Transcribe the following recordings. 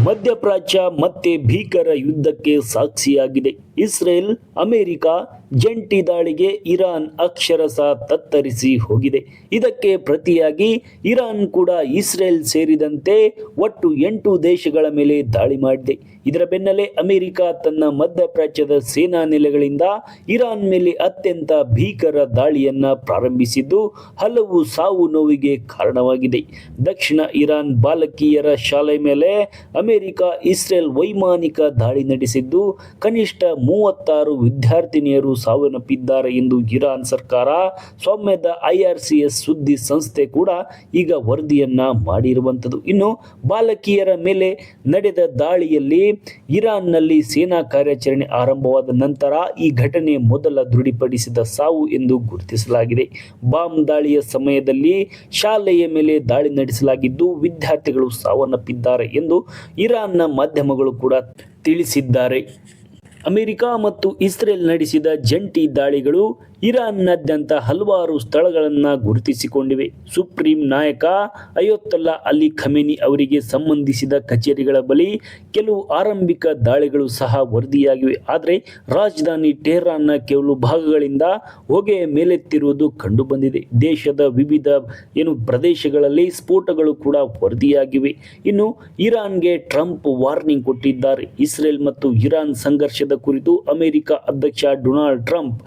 ಮಧ್ಯಪ್ರಾಚ್ಯ ಮತ್ತೆ ಭೀಕರ ಯುದ್ಧಕ್ಕೆ ಸಾಕ್ಷಿಯಾಗಿದೆ. ಇಸ್ರೇಲ್ ಅಮೆರಿಕ ಜಂಟಿ ದಾಳಿಗೆ ಇರಾನ್ ಅಕ್ಷರಶಃ ತತ್ತರಿಸಿ ಹೋಗಿದೆ. ಇದಕ್ಕೆ ಪ್ರತಿಯಾಗಿ ಇರಾನ್ ಕೂಡ ಇಸ್ರೇಲ್ ಸೇರಿದಂತೆ ಒಟ್ಟು 8 ದೇಶಗಳ ಮೇಲೆ ದಾಳಿ ಮಾಡಿದೆ. ಇದರ ಬೆನ್ನಲ್ಲೇ ಅಮೆರಿಕ ತನ್ನ ಮಧ್ಯಪ್ರಾಚ್ಯದ ಸೇನಾ ನೆಲೆಗಳಿಂದ ಇರಾನ್ ಮೇಲೆ ಅತ್ಯಂತ ಭೀಕರ ದಾಳಿಯನ್ನ ಪ್ರಾರಂಭಿಸಿದ್ದು ಹಲವು ಸಾವು ನೋವಿಗೆ ಕಾರಣವಾಗಿದೆ. ದಕ್ಷಿಣ ಇರಾನ್ ಬಾಲಕಿಯರ ಶಾಲೆ ಮೇಲೆ ಅಮೆರಿಕ ಇಸ್ರೇಲ್ ವೈಮಾನಿಕ ದಾಳಿ ನಡೆಸಿದ್ದು ಕನಿಷ್ಠ 36 ವಿದ್ಯಾರ್ಥಿನಿಯರು ಸಾವನ್ನಪ್ಪಿದ್ದಾರೆ ಎಂದು ಇರಾನ್ ಸರ್ಕಾರ ಸೌಮ್ಯದ IRCS ಸುದ್ದಿ ಸಂಸ್ಥೆ ಕೂಡ ಈಗ ವರದಿಯನ್ನ ಮಾಡಿರುವಂಥದ್ದು. ಇನ್ನು ಬಾಲಕಿಯರ ಮೇಲೆ ನಡೆದ ದಾಳಿಯಲ್ಲಿ ಇರಾನ್ನಲ್ಲಿ ಸೇನಾ ಕಾರ್ಯಾಚರಣೆ ಆರಂಭವಾದ ನಂತರ ಈ ಘಟನೆ ಮೊದಲ ದೃಢಪಡಿಸಿದ ಸಾವು ಎಂದು ಗುರುತಿಸಲಾಗಿದೆ. ಬಾಂಬ್ ದಾಳಿಯ ಸಮಯದಲ್ಲಿ ಶಾಲೆಯ ಮೇಲೆ ದಾಳಿ ನಡೆಸಲಾಗಿದ್ದು ವಿದ್ಯಾರ್ಥಿಗಳು ಸಾವನ್ನಪ್ಪಿದ್ದಾರೆ ಎಂದು ಇರಾನ್ನ ಮಾಧ್ಯಮಗಳು ಕೂಡ ತಿಳಿಸಿದ್ದಾರೆ. ಅಮೆರಿಕ ಮತ್ತು ಇಸ್ರೇಲ್ ನಡೆಸಿದ ಜಂಟಿ ದಾಳಿಗಳು ಇರಾನ್ನಾದ್ಯಂತ ಹಲವಾರು ಸ್ಥಳಗಳನ್ನು ಗುರುತಿಸಿಕೊಂಡಿವೆ. ಸುಪ್ರೀಂ ನಾಯಕ ಅಯೋತ್ತಲ್ಲಾ ಅಲಿ ಖಮೇನಿ ಅವರಿಗೆ ಸಂಬಂಧಿಸಿದ ಕಚೇರಿಗಳ ಬಳಿ ಕೆಲವು ಆರಂಭಿಕ ದಾಳಿಗಳು ಸಹ ವರದಿಯಾಗಿವೆ. ಆದರೆ ರಾಜಧಾನಿ ಟೆಹರಾನ್ನ ಕೆಲವು ಭಾಗಗಳಿಂದ ಹೊಗೆ ಮೇಲೆತ್ತಿರುವುದು ಕಂಡುಬಂದಿದೆ. ದೇಶದ ವಿವಿಧ ಪ್ರದೇಶಗಳಲ್ಲಿ ಸ್ಫೋಟಗಳು ಕೂಡ ವರದಿಯಾಗಿವೆ. ಇನ್ನು ಇರಾನ್ಗೆ ಟ್ರಂಪ್ ವಾರ್ನಿಂಗ್ ಕೊಟ್ಟಿದ್ದಾರೆ. ಇಸ್ರೇಲ್ ಮತ್ತು ಇರಾನ್ ಸಂಘರ್ಷದ ಕುರಿತು ಅಮೆರಿಕ ಅಧ್ಯಕ್ಷ ಡೊನಾಲ್ಡ್ ಟ್ರಂಪ್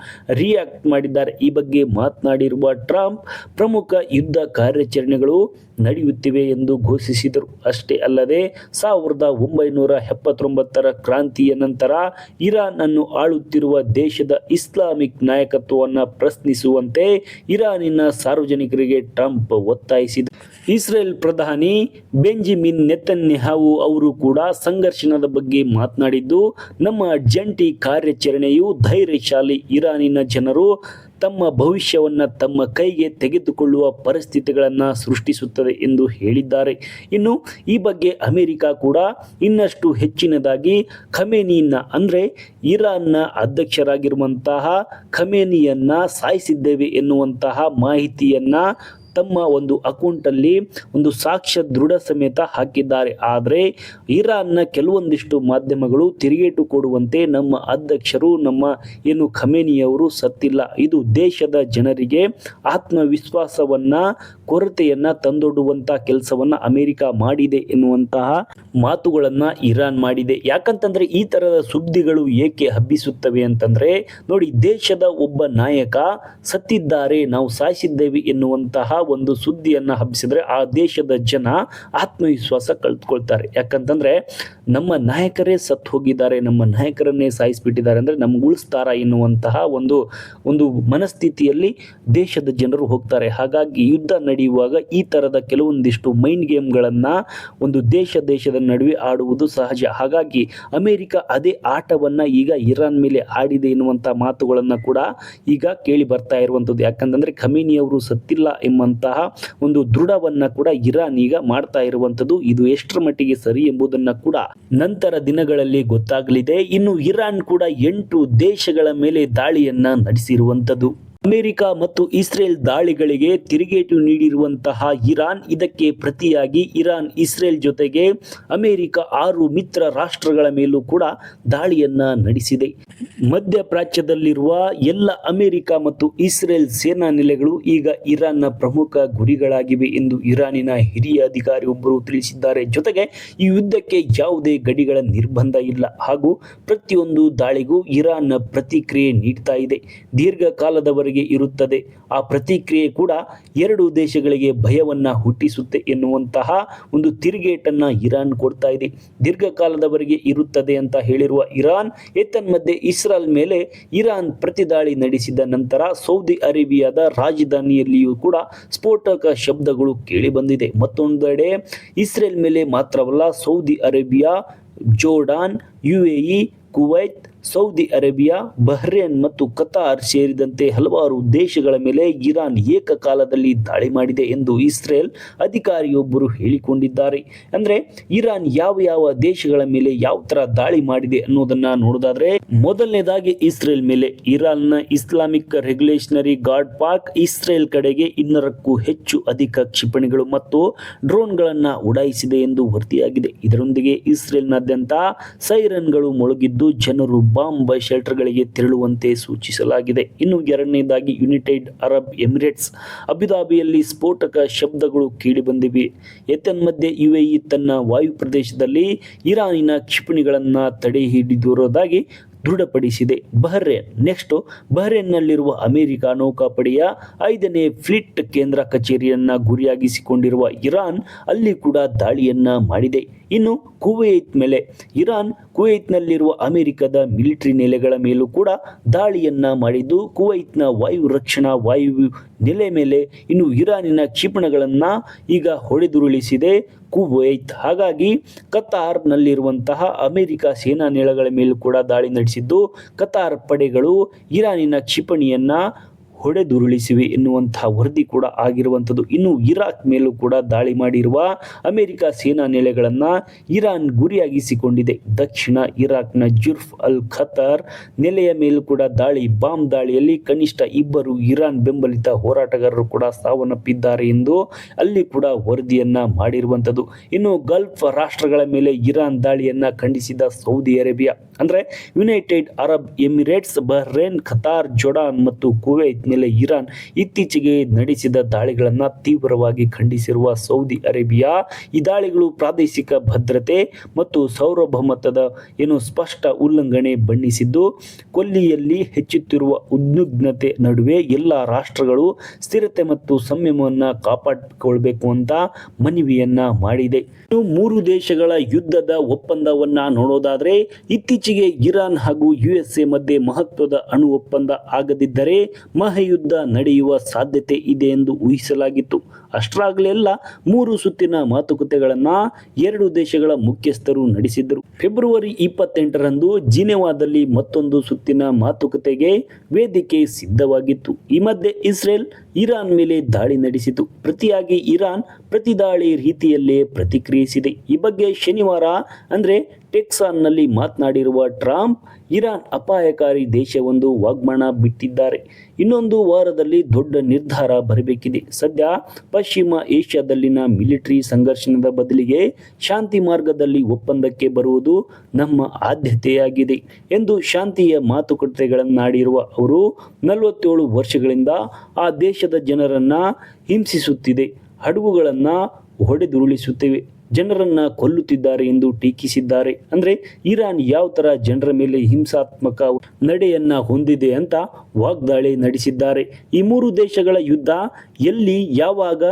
ರಿಯಾಕ್ಟ್ ಮಾಡಿದ್ದಾರೆ. ಈ ಬಗ್ಗೆ ಮಾತನಾಡಿರುವ ಟ್ರಂಪ್ ಪ್ರಮುಖ ಯುದ್ಧ ಕಾರ್ಯಾಚರಣೆಗಳು ನಡೆಯುತ್ತಿವೆ ಎಂದು ಘೋಷಿಸಿದರು. ಅಷ್ಟೇ ಅಲ್ಲದೆ 1979ರ ಕ್ರಾಂತಿಯ ನಂತರ ಇರಾನ್ ಅನ್ನು ಆಳುತ್ತಿರುವ ದೇಶದ ಇಸ್ಲಾಮಿಕ್ ನಾಯಕತ್ವವನ್ನು ಪ್ರಶ್ನಿಸುವಂತೆ ಇರಾನಿನ ಸಾರ್ವಜನಿಕರಿಗೆ ಟ್ರಂಪ್ ಒತ್ತಾಯಿಸಿದರು. ಇಸ್ರೇಲ್ ಪ್ರಧಾನಿ ಬೆಂಜಮಿನ್ ನೆತನ್ಯಾಹು ಅವರು ಕೂಡ ಸಂಘರ್ಷಣದ ಬಗ್ಗೆ ಮಾತನಾಡಿದ್ದು, ನಮ್ಮ ಜಂಟಿ ಕಾರ್ಯಾಚರಣೆಯು ಧೈರ್ಯಶಾಲಿ ಇರಾನಿನ ಜನರು ತಮ್ಮ ಭವಿಷ್ಯವನ್ನು ತಮ್ಮ ಕೈಗೆ ತೆಗೆದುಕೊಳ್ಳುವ ಪರಿಸ್ಥಿತಿಗಳನ್ನು ಸೃಷ್ಟಿಸುತ್ತದೆ ಎಂದು ಹೇಳಿದ್ದಾರೆ. ಇನ್ನು ಈ ಬಗ್ಗೆ ಅಮೆರಿಕ ಕೂಡ ಇನ್ನಷ್ಟು ಹೆಚ್ಚಿನದಾಗಿ ಖಮೇನಿಯನ್ನ ಅಂದರೆ ಇರಾನ್ನ ಅಧ್ಯಕ್ಷರಾಗಿರುವಂತಹ ಖಮೇನಿಯನ್ನ ಸಾಯಿಸಿದ್ದೇವೆ ಎನ್ನುವಂತಹ ಮಾಹಿತಿಯನ್ನ ತಮ್ಮ ಒಂದು ಅಕೌಂಟಲ್ಲಿ ಒಂದು ಸಾಕ್ಷ್ಯ ದೃಢ ಸಮೇತ ಹಾಕಿದ್ದಾರೆ. ಆದರೆ ಇರಾನ್ನ ಕೆಲವೊಂದಿಷ್ಟು ಮಾಧ್ಯಮಗಳು ತಿರುಗೇಟು ಕೊಡುವಂತೆ ನಮ್ಮ ಅಧ್ಯಕ್ಷರು ಖಮೇನಿಯವರು ಸತ್ತಿಲ್ಲ, ಇದು ದೇಶದ ಜನರಿಗೆ ಆತ್ಮವಿಶ್ವಾಸವನ್ನ ಕೊರತೆಯನ್ನ ತಂದೊಡ್ಡುವಂತ ಕೆಲಸವನ್ನ ಅಮೆರಿಕ ಮಾಡಿದೆ ಎನ್ನುವಂತಹ ಮಾತುಗಳನ್ನ ಇರಾನ್ ಮಾಡಿದೆ. ಯಾಕಂತಂದ್ರೆ ಈ ತರದ ಸುದ್ದಿಗಳು ಏಕೆ ಹಬ್ಬಿಸುತ್ತವೆ ಅಂತಂದ್ರೆ ನೋಡಿ, ದೇಶದ ಒಬ್ಬ ನಾಯಕ ಸತ್ತಿದ್ದಾರೆ, ನಾವು ಸಾಯಿಸಿದ್ದೇವೆ ಎನ್ನುವಂತಹ ಒಂದು ಸುದ್ದಿಯನ್ನ ಹಬ್ಬಿಸಿದ್ರೆ ಆ ದೇಶದ ಜನ ಆತ್ಮವಿಶ್ವಾಸ ಕಳೆದುಕೊಳ್ತಾರೆ. ಯಾಕಂತಂದ್ರೆ ನಮ್ಮ ನಾಯಕರೇ ಸತ್ತು ಹೋಗಿದ್ದಾರೆ, ನಮ್ಮ ನಾಯಕರನ್ನೇ ಸಾಯಿಸಿಬಿಟ್ಟಿದ್ದಾರೆ ಅಂದ್ರೆ ನಮ್ಗೆ ಉಳಿಸ್ತಾರ ಎನ್ನುವಂತಹ ಒಂದು ಮನಸ್ಥಿತಿಯಲ್ಲಿ ದೇಶದ ಜನರು ಹೋಗ್ತಾರೆ. ಹಾಗಾಗಿ ಯುದ್ಧ ನಡೆಯುವಾಗ ಈ ತರದ ಕೆಲವೊಂದಿಷ್ಟು ಮೈಂಡ್ ಗೇಮ್ಗಳನ್ನ ಒಂದು ದೇಶದ ನಡುವೆ ಆಡುವುದು ಸಹಜ. ಹಾಗಾಗಿ ಅಮೆರಿಕ ಅದೇ ಆಟವನ್ನ ಈಗ ಇರಾನ್ ಮೇಲೆ ಆಡಿದೆ ಎನ್ನುವಂತಹ ಮಾತುಗಳನ್ನ ಕೂಡ ಈಗ ಕೇಳಿ ಬರ್ತಾ ಇರುವಂತದ್ದು. ಯಾಕಂತಂದ್ರೆ ಖಮೇನಿ ಅವರು ಸತ್ತಿಲ್ಲ ಎಂಬಂತಹ ಒಂದು ದೃಢವನ್ನ ಕೂಡ ಇರಾನ್ ಈಗ ಮಾಡ್ತಾ ಇರುವಂತದ್ದು. ಇದು ಎಷ್ಟರ ಮಟ್ಟಿಗೆ ಸರಿ ಎಂಬುದನ್ನ ಕೂಡ ನಂತರ ದಿನಗಳಲ್ಲಿ ಗೊತ್ತಾಗಲಿದೆ. ಇನ್ನು ಇರಾನ್ ಕೂಡ 8 ದೇಶಗಳ ಮೇಲೆ ದಾಳಿಯನ್ನ ನಡೆಸಿರುವಂತದ್ದು. ಅಮೆರಿಕ ಮತ್ತು ಇಸ್ರೇಲ್ ದಾಳಿಗಳಿಗೆ ತಿರುಗೇಟು ನೀಡಿರುವಂತಹ ಇರಾನ್, ಇದಕ್ಕೆ ಪ್ರತಿಯಾಗಿ ಇರಾನ್ ಇಸ್ರೇಲ್ ಜೊತೆಗೆ ಅಮೆರಿಕ 6 ಮಿತ್ರ ರಾಷ್ಟ್ರಗಳ ಮೇಲೂ ಕೂಡ ದಾಳಿಯನ್ನ ನಡೆಸಿದೆ. ಮಧ್ಯಪ್ರಾಚ್ಯದಲ್ಲಿರುವ ಎಲ್ಲ ಅಮೆರಿಕ ಮತ್ತು ಇಸ್ರೇಲ್ ಸೇನಾ ನೆಲೆಗಳು ಈಗ ಇರಾನ್ನ ಪ್ರಮುಖ ಗುರಿಗಳಾಗಿವೆ ಎಂದು ಇರಾನಿನ ಹಿರಿಯ ಅಧಿಕಾರಿ ಒಬ್ಬರು ತಿಳಿಸಿದ್ದಾರೆ. ಜೊತೆಗೆ ಈ ಯುದ್ಧಕ್ಕೆ ಯಾವುದೇ ಗಡಿಗಳ ನಿರ್ಬಂಧ ಇಲ್ಲ ಹಾಗೂ ಪ್ರತಿಯೊಂದು ದಾಳಿಗೂ ಇರಾನ್ ಪ್ರತಿಕ್ರಿಯೆ ನೀಡ್ತಾ ಇದೆ, ದೀರ್ಘಕಾಲದವರೆಗೆ ಇರುತ್ತದೆ. ಆ ಪ್ರತಿಕ್ರಿಯೆ ಕೂಡ 2 ದೇಶಗಳಿಗೆ ಭಯವನ್ನ ಹುಟ್ಟಿಸುತ್ತೆ ಎನ್ನುವಂತಹ ಒಂದು ತಿರುಗೇಟನ್ನ ಇರಾನ್ ಕೊಡ್ತಾ ಇದೆ. ದೀರ್ಘಕಾಲದವರೆಗೆ ಇರುತ್ತದೆ ಅಂತ ಹೇಳಿರುವ ಇರಾನ್ ಏತನ್ಮಧ್ಯೆ ಇಸ್ರೇಲ್ ಮೇಲೆ ಇರಾನ್ ಪ್ರತಿದಾಳಿ ನಡೆಸಿದ ನಂತರ ಸೌದಿ ಅರೇಬಿಯಾದ ರಾಜಧಾನಿಯಲ್ಲಿಯೂ ಕೂಡ ಸ್ಫೋಟಕ ಶಬ್ದಗಳು ಕೇಳಿ ಬಂದಿದೆ. ಮತ್ತೊಂದೆಡೆ ಇಸ್ರೇಲ್ ಮೇಲೆ ಮಾತ್ರವಲ್ಲ, Saudi Arabia, Jordan, UAE, Kuwait, Saudi Arabia, Bahrain ಮತ್ತು ಕತಾರ್ ಸೇರಿದಂತೆ ಹಲವಾರು ದೇಶಗಳ ಮೇಲೆ ಇರಾನ್ ಏಕಕಾಲದಲ್ಲಿ ದಾಳಿ ಮಾಡಿದೆ ಎಂದು ಇಸ್ರೇಲ್ ಅಧಿಕಾರಿಯೊಬ್ಬರು ಹೇಳಿಕೊಂಡಿದ್ದಾರೆ. ಅಂದ್ರೆ ಇರಾನ್ ಯಾವ ದೇಶಗಳ ಮೇಲೆ ಯಾವ ತರ ದಾಳಿ ಮಾಡಿದೆ ಅನ್ನೋದನ್ನ ನೋಡೋದಾದ್ರೆ, ಮೊದಲನೇದಾಗಿ ಇಸ್ರೇಲ್ ಮೇಲೆ ಇರಾನ್ನ ಇಸ್ಲಾಮಿಕ್ ರೆಗ್ಯುಲೇಷನರಿ ಗಾರ್ಡ್ ಪಾಕ್ ಇಸ್ರೇಲ್ ಕಡೆಗೆ 200ಕ್ಕೂ ಹೆಚ್ಚು ಅಧಿಕ ಕ್ಷಿಪಣಿಗಳು ಮತ್ತು ಡ್ರೋನ್ಗಳನ್ನ ಉಡಾಯಿಸಿದೆ ಎಂದು ವರದಿಯಾಗಿದೆ. ಇದರೊಂದಿಗೆ ಇಸ್ರೇಲ್ನಾದ್ಯಂತ ಸೈರನ್ಗಳು ಮೊಳಗಿದ್ದು ಜನರು ಬಾಂಬ್ ಶೆಲ್ಟರ್ಗಳಿಗೆ ತೆರಳುವಂತೆ ಸೂಚಿಸಲಾಗಿದೆ. ಇನ್ನು ಎರಡನೇದಾಗಿ ಯುನೈಟೆಡ್ ಅರಬ್ ಎಮಿರೇಟ್ಸ್ ಅಬುಧಾಬಿಯಲ್ಲಿ ಸ್ಫೋಟಕ ಶಬ್ದಗಳು ಕೇಳಿಬಂದಿವೆ. ಏತನ್ಮಧ್ಯೆ ಯುಎಇ ತನ್ನ ವಾಯು ಪ್ರದೇಶದಲ್ಲಿ ಇರಾನಿನ ಕ್ಷಿಪಣಿಗಳನ್ನು ತಡೆ ಹಿಡಿದಿರುವುದಾಗಿ ದೃಢಪಡಿಸಿದೆ. ಬಹ್ರೇನ್ನಲ್ಲಿರುವ ಅಮೆರಿಕ ನೌಕಾಪಡೆಯ 5ನೇ ಫ್ಲೀಟ್ ಕೇಂದ್ರ ಕಚೇರಿಯನ್ನ ಗುರಿಯಾಗಿಸಿಕೊಂಡಿರುವ ಇರಾನ್ ಅಲ್ಲಿ ಕೂಡ ದಾಳಿಯನ್ನ ಮಾಡಿದೆ. ಇನ್ನು ಕುವೈತ್ ಮೇಲೆ ಇರಾನ್ ಕುವೈತ್ನಲ್ಲಿರುವ ಅಮೆರಿಕದ ಮಿಲಿಟರಿ ನೆಲೆಗಳ ಮೇಲೂ ಕೂಡ ದಾಳಿಯನ್ನ ಮಾಡಿದ್ದು, ಕುವೈತ್ನ ವಾಯು ರಕ್ಷಣಾ ವಾಯು ನೆಲೆ ಮೇಲೆ ಇನ್ನು ಇರಾನಿನ ಕ್ಷಿಪಣಿಗಳನ್ನ ಈಗ ಹೊಡೆದುರುಳಿಸಿದೆ ಕುವೈತ್. ಹಾಗಾಗಿ ಕತಾರ್ನಲ್ಲಿರುವಂತಹ ಅಮೆರಿಕ ಸೇನಾ ನೆಲೆಗಳ ಮೇಲೂ ಕೂಡ ದಾಳಿ ನಡೆಸಿದ್ದು, ಕತಾರ್ ಪಡೆಗಳು ಇರಾನಿನ ಕ್ಷಿಪಣಿಯನ್ನ ಹೊಡೆದುರುಳಿಸಿವೆ ಎನ್ನುವಂತಹ ವರದಿ ಕೂಡ ಆಗಿರುವಂಥದ್ದು. ಇನ್ನು ಇರಾಕ್ ಮೇಲೂ ಕೂಡ ದಾಳಿ ಮಾಡಿರುವ ಅಮೆರಿಕ ಸೇನಾ ನೆಲೆಗಳನ್ನು ಇರಾನ್ ಗುರಿಯಾಗಿಸಿಕೊಂಡಿದೆ. ದಕ್ಷಿಣ ಇರಾಕ್ನ ಜುರ್ಫ್ ಅಲ್ ಖತಾರ್ ನೆಲೆಯ ಮೇಲೂ ಕೂಡ ಬಾಂಬ್ ದಾಳಿಯಲ್ಲಿ ಕನಿಷ್ಠ 2 ಇರಾನ್ ಬೆಂಬಲಿತ ಹೋರಾಟಗಾರರು ಕೂಡ ಸಾವನ್ನಪ್ಪಿದ್ದಾರೆ ಎಂದು ಅಲ್ಲಿ ಕೂಡ ವರದಿಯನ್ನ ಮಾಡಿರುವಂಥದ್ದು. ಇನ್ನು ಗಲ್ಫ್ ರಾಷ್ಟ್ರಗಳ ಮೇಲೆ ಇರಾನ್ ದಾಳಿಯನ್ನ ಖಂಡಿಸಿದ ಸೌದಿ ಅರೇಬಿಯಾ ಅಂದ್ರೆ United Arab Emirates, Bahrain, Qatar, Jordan ಮತ್ತು ಕುವೈತ್ ಮೇಲೆ ಇರಾನ್ ಇತ್ತೀಚೆಗೆ ನಡೆಸಿದ ದಾಳಿಗಳನ್ನು ತೀವ್ರವಾಗಿ ಖಂಡಿಸಿರುವ ಸೌದಿ ಅರೇಬಿಯಾ ಈ ದಾಳಿಗಳು ಪ್ರಾದೇಶಿಕ ಭದ್ರತೆ ಮತ್ತು ಸಾರ್ವಭೌಮತ್ವದ ಸ್ಪಷ್ಟ ಉಲ್ಲಂಘನೆ ಬಣ್ಣಿಸಿದ್ದು, ಕೊಲ್ಲಿಯಲ್ಲಿ ಹೆಚ್ಚುತ್ತಿರುವ ಉದ್ವಿಗ್ನತೆ ನಡುವೆ ಎಲ್ಲ ರಾಷ್ಟ್ರಗಳು ಸ್ಥಿರತೆ ಮತ್ತು ಸಂಯಮವನ್ನು ಕಾಪಾಡಿಕೊಳ್ಬೇಕು ಅಂತ ಮನವಿಯನ್ನ ಮಾಡಿದೆ. ಇನ್ನು 3 ದೇಶಗಳ ಯುದ್ಧದ ಒಪ್ಪಂದವನ್ನ ನೋಡೋದಾದ್ರೆ, ಇತ್ತೀಚೆಗೆ ಇರಾನ್ ಹಾಗೂ ಯುಎಸ್ಎ ಮಧ್ಯೆ ಮಹತ್ವದ ಅಣು ಒಪ್ಪಂದ ಆಗದಿದ್ದರೆ ಮಹಾಯುದ್ಧ ನಡೆಯುವ ಸಾಧ್ಯತೆ ಇದೆ ಎಂದು ಊಹಿಸಲಾಗಿತ್ತು. ಅಷ್ಟರಾಗಲೆಲ್ಲ 3 ಸುತ್ತಿನ ಮಾತುಕತೆಗಳನ್ನ 2 ದೇಶಗಳ ಮುಖ್ಯಸ್ಥರು ನಡೆಸಿದ್ದರು. ಫೆಬ್ರವರಿ 28ರಂದು ಜಿನೆವಾದಲ್ಲಿ ಮತ್ತೊಂದು ಸುತ್ತಿನ ಮಾತುಕತೆಗೆ ವೇದಿಕೆ ಸಿದ್ಧವಾಗಿತ್ತು. ಈ ಮಧ್ಯೆ ಇಸ್ರೇಲ್ ಇರಾನ್ ಮೇಲೆ ದಾಳಿ ನಡೆಸಿತು. ಪ್ರತಿಯಾಗಿ ಇರಾನ್ ಪ್ರತಿದಾಳಿ ರೀತಿಯಲ್ಲೇ ಪ್ರತಿಕ್ರಿಯಿಸಿದೆ. ಈ ಬಗ್ಗೆ ಶನಿವಾರ ಅಂದ್ರೆ ಟೆಕ್ಸಾನ್ನಲ್ಲಿ ಮಾತನಾಡಿರುವ ಟ್ರಂಪ್, ಇರಾನ್ ಅಪಾಯಕಾರಿ ದೇಶವೊಂದು ವಾಗ್ದಾನ ಬಿಟ್ಟಿದ್ದಾರೆ. ಇನ್ನೊಂದು ವಾರದಲ್ಲಿ ದೊಡ್ಡ ನಿರ್ಧಾರ ಬರಬೇಕಿದೆ. ಸದ್ಯ ಪಶ್ಚಿಮ ಏಷ್ಯಾದಲ್ಲಿನ ಮಿಲಿಟರಿ ಸಂಘರ್ಷಣದ ಬದಲಿಗೆ ಶಾಂತಿ ಮಾರ್ಗದಲ್ಲಿ ಒಪ್ಪಂದಕ್ಕೆ ಬರುವುದು ನಮ್ಮ ಆದ್ಯತೆಯಾಗಿದೆ ಎಂದು ಶಾಂತಿಯ ಮಾತುಕತೆಗಳನ್ನಾಡಿರುವ ಅವರು, 47 ವರ್ಷಗಳಿಂದ ಆ ದೇಶದ ಜನರನ್ನ ಹಿಂಸಿಸುತ್ತಿದೆ, ಹಡಗುಗಳನ್ನ ಹೊಡೆದುರುಳಿಸುತ್ತಿವೆ, ಜನರನ್ನ ಕೊಲ್ಲುತ್ತಿದ್ದಾರೆ ಎಂದು ಟೀಕಿಸಿದ್ದಾರೆ. ಅಂದ್ರೆ ಇರಾನ್ ಯಾವ ತರ ಜನರ ಮೇಲೆ ಹಿಂಸಾತ್ಮಕ ನಡೆಯನ್ನ ಹೊಂದಿದೆ ಅಂತ ವಾಗ್ದಾಳಿ ನಡೆಸಿದ್ದಾರೆ. ಈ 3 ದೇಶಗಳ ಯುದ್ಧ ಎಲ್ಲಿ ಯಾವಾಗ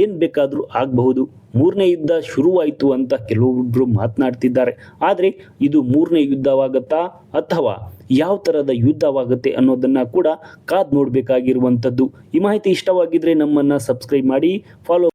ಏನ್ ಬೇಕಾದ್ರೂ ಆಗಬಹುದು. 3ನೇ ಯುದ್ಧ ಶುರುವಾಯಿತು ಅಂತ ಕೆಲವೊಬ್ರು ಮಾತನಾಡ್ತಿದ್ದಾರೆ. ಆದರೆ ಇದು 3ನೇ ಯುದ್ಧವಾಗತ್ತಾ ಅಥವಾ ಯಾವ ತರದ ಯುದ್ಧವಾಗುತ್ತೆ ಅನ್ನೋದನ್ನ ಕೂಡ ಕಾದ್ ನೋಡಬೇಕಾಗಿರುವಂಥದ್ದು. ಈ ಮಾಹಿತಿ ಇಷ್ಟವಾಗಿದ್ರೆ ನಮ್ಮನ್ನ ಸಬ್ಸ್ಕ್ರೈಬ್ ಮಾಡಿ, ಫಾಲೋ